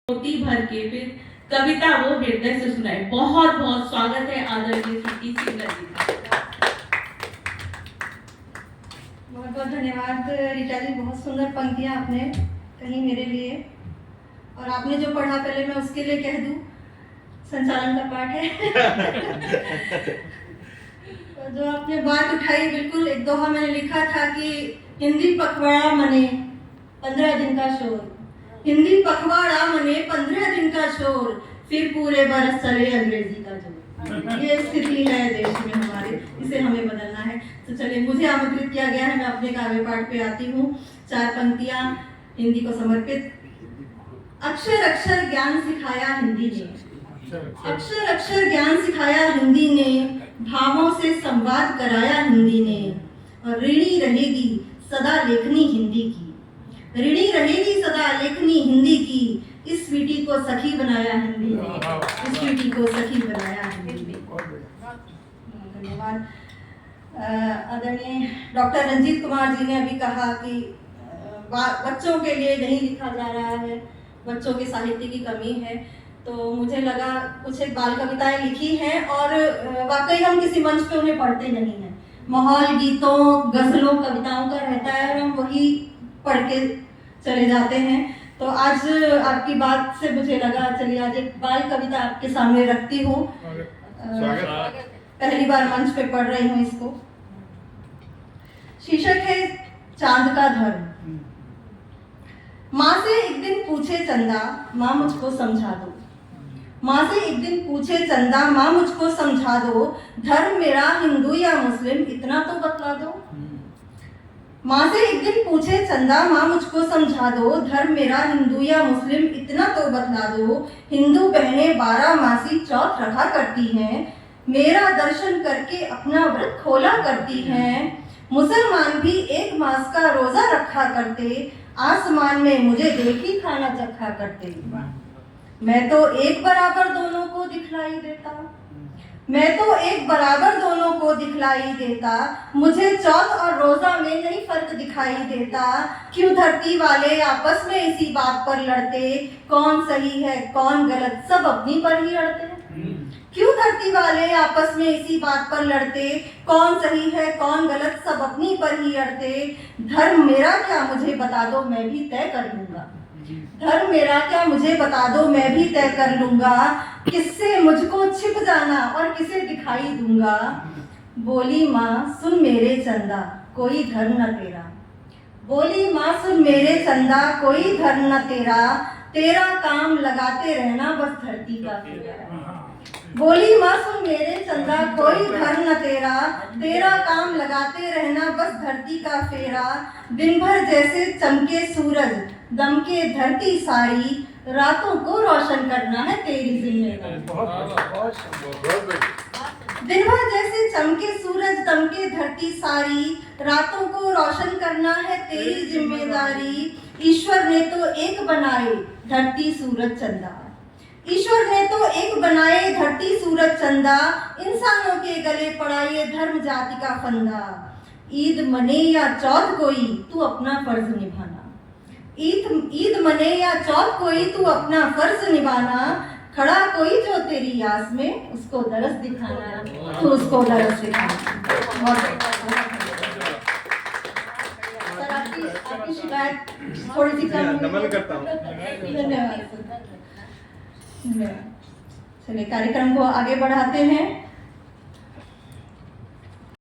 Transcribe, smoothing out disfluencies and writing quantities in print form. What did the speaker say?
मोती भर के फिर कविता वो हृदय से सुनाए। बहुत बहुत स्वागत है आदरणीय श्री सिंगर जी का। बहुत बहुत धन्यवाद रीटा जी, बहुत सुंदर पंक्तियां आपने कही मेरे लिए, और आपने जो पढ़ा पहले मैं उसके लिए कह दूं, संचालन का पाठ है। जो आपने बात उठाई, बिल्कुल एक दोहा मैंने लिखा था कि हिंदी पखवाड़ा मने 15 दिन का शोर, हिंदी पखवाड़ा मने 15 दिन का शोर, फिर पूरे बरस चले अंग्रेजी का जोर। ये स्थिति है देश में हमारे, इसे हमें बदलना है। तो चलिए, मुझे आमंत्रित किया गया है, मैं अपने काव्य पाठ पे आती हूँ। 4 पंक्तियां हिंदी को समर्पित। अक्षर अक्षर ज्ञान सिखाया हिंदी ने, अक्षर अक्षर ज्ञान सिखाया हिंदी ने, भावों से संवाद कराया हिंदी ने, और ऋणी रहेगी सदा लेखनी हिंदी की, ऋणी रहेगी सदा लेखनी हिंदी की, इस स्वीटी को सखी बनाया हिंदी ने, इस स्वीटी को सखी बनाया हिंदी ने। धन्यवाद। आदरणीय डॉक्टर रंजीत कुमार जी ने अभी कहा कि बच्चों के लिए नहीं लिखा जा रहा है, बच्चों के साहित्य की कमी है, तो मुझे लगा कुछ एक बाल कविताएं लिखी हैं, और वाकई हम किसी मंच पे उन्हें पढ़ते नहीं हैं। माहौल गीतों, गजलों, कविताओं का रहता है, और हम वही पढ़ के चले जाते हैं। तो आज आपकी बात से मुझे लगा, चलिए आज एक बाल कविता आपके सामने रखती हूँ। पहली बार मंच पे पढ़ रही हूँ इसको। शीर्षक है चांद का धर्म। माँ से एक दिन पूछे चंदा, माँ मुझको समझा दो, माँ से एक दिन पूछे चंदा, माँ मुझको समझा दो, धर्म मेरा हिंदू या मुस्लिम इतना तो बतला दो। माँ से एक दिन पूछे चंदा, माँ मुझको समझा दो, धर्म मेरा हिंदू या मुस्लिम इतना तो बतला दो। हिंदू बहनें 12 मासी चौथ रखा करती हैं, मेरा दर्शन करके अपना व्रत खोला करती हैं। मुसलमान भी 1 मास का रोजा रखा करते, आसमान में मुझे देखी खाना चखा करते। मैं तो एक बराबर दोनों को दिखलाई देता, मैं तो एक बराबर दोनों को दिखलाई देता, मुझे चौथ और रोजा में नहीं फर्क दिखाई देता। क्यों धरती वाले आपस में इसी बात पर लड़ते, कौन सही है कौन गलत सब अपनी पर ही अड़ते। क्यों धरती वाले आपस में इसी बात पर लड़ते, कौन सही है कौन गलत सब अपनी पर ही अड़ते। धर्म मेरा क्या मुझे बता दो मैं भी तय कर लूंगा, धर्म मेरा क्या मुझे बता दो मैं भी तय कर लूंगा। किससे मुझको छिप जाना और किसे दिखाई दूंगा। बोली माँ सुन मेरे चंदा कोई धर्म न तेरा, बोली माँ सुन मेरे चंदा कोई धर्म न तेरा, तेरा काम लगाते रहना बस धरती का फेरा। बोली माँ सुन मेरे चंदा कोई धर्म न तेरा, तेरा काम लगाते रहना बस धरती का फेरा। दिन भर जैसे चमके सूरज दमके धरती सारी, रातों को रोशन करना है तेरी जिम्मेदारी। दिन भर जैसे चमके सूरज दमके धरती सारी, रातों को रोशन करना है तेरी जिम्मेदारी। ईश्वर ने तो एक बनाए धरती सूरज चंदा, ईश्वर ने तो एक बनाए धरती सूरज चंदा, इंसानों के गले पड़ा ये धर्म जाति का फंदा। ईद मने या चौथ कोई तू अपना फर्ज निभाना, ईद मने या चौथ कोई तू अपना फर्ज निभाना। खड़ा कोई जो तेरी आस में उसको दरस दिखाना, तो उसको दरस दिखाना। सर आपकी शिकायत थोड़ी सी कम नमन करता हूँ। धन्यवाद। चलिए कार्यक्रम को आगे बढ़ाते हैं।